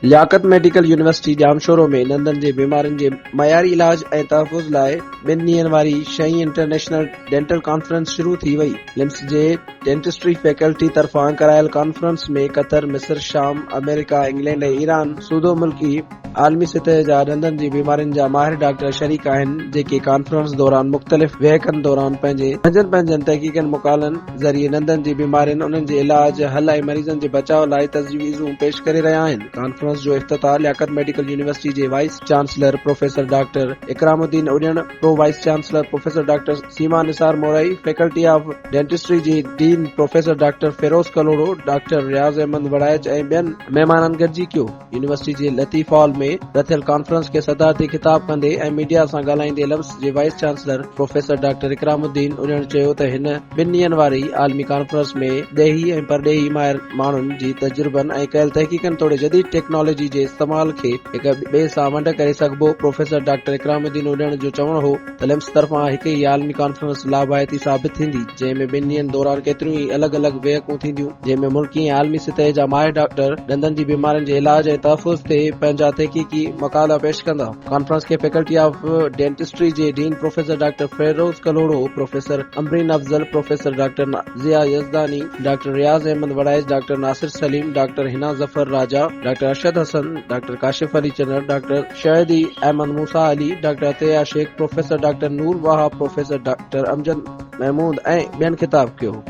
Liaquat medical university Jamshoro में ॾंदनि जे बीमारियुनि जे मयारी इलाज ऐं तहफ़ुज़ लाइ 2 ॾींहनि वारी 6हीं इंटरनेशनल डेंटल कॉन्फ्रेंस शुरू थी वई। लिम्स जे डेंटिस्ट्री फैकल्टी तरफ़ां करायल कॉन्फ्रेंस में कतर, मिस्र, शाम, अमेरिका, इंग्लैंड ऐं ईरान सूदो मुल्की आलमी सतह जा ॾंदनि जी बीमारियुनि जा माहिर डॉक्टर शरीक आहिनि, जेके कॉन्फ्रेंस दौरान मुख़्तलिफ़ विहकनि दौरान पंहिंजनि तहक़ीक़नि मुकालनि ज़रिए ॾंदनि जी बीमारियुनि, उन्हनि जे इलाज, हल ऐं मरीज़नि जे बचाव लाइ तजवीज़ूं पेश करे रहिया आहिनि। कॉन्फ्रेंस जो इफ्तिताह लियाकत मेडिकल यूनिवर्सिटी जे vice chancellor professor doctor Ikramuddin Udhian, pro vice chancellor professor doctor Seema Nisar Morai, faculty of dentistry जे dean professor doctor Feroz Kalhoro, doctor Riaz Ahmed Waraich ऐं ॿियनि महिमाननि गॾिजी कयो। यूनिवर्सिटी जे लतीफ़ हॉल में रथियल कॉन्फ्रेंस खे सदार ते ख़िताब कंदे ऐं मीडिया सां ॻाल्हाईंदे लिम्स जे vice chancellor professor doctor Ikramuddin Udhian चयो त हिन 2 ॾींहनि वारी आलमी कॉन्फ्रेंस में ॾेही ऐं परॾेही माहिर माण्हुनि जी तजुर्बनि ऐं कयल तहक़ीक़नि तोड़े जदीद टेक्नोलॉजी जे इस्तेमाल खे हिक ॿिए सां वंड करे सघिबो। प्रोफेसर डॉक्टर इकरामुद्दीन उॾियण जो चवणु हो त लिम्स तरफ़ां हिक ई आलमी कॉन्फ्रेंस लाभायती साबित थींदी, जंहिं में 2 ॾींहनि दौरान केतिरियूं ई अलॻि अलॻि वेहकूं थींदियूं, जंहिं में मुल्की ऐं आलमी सतह जा माहिर डॉक्टर ॾंदनि जी बीमारियुनि जे इलाज ऐं तहफ़ुज़ ते पंहिंजा तहक़ीक़ी मक़ाला पेश कंदा। कॉन्फ्रेंस के फैकल्टी ऑफ डेंटिस्ट्री जे dean professor doctor Feroz Kalhoro, professor Amreen Afzal, professor doctor Zia Yazdani, doctor Riaz Ahmed Waraich, doctor Nasir Saleem, doctor Hina Zafar Raja, doctor Arshad Hasan, doctor Kashif Ali Channar, doctor Shahdi Ahmed Musa Ali, doctor Ataya Sheikh, professor doctor Noor Wahab, professor doctor Amjad Mahmood ऐं ॿियनि ख़िताब कयो।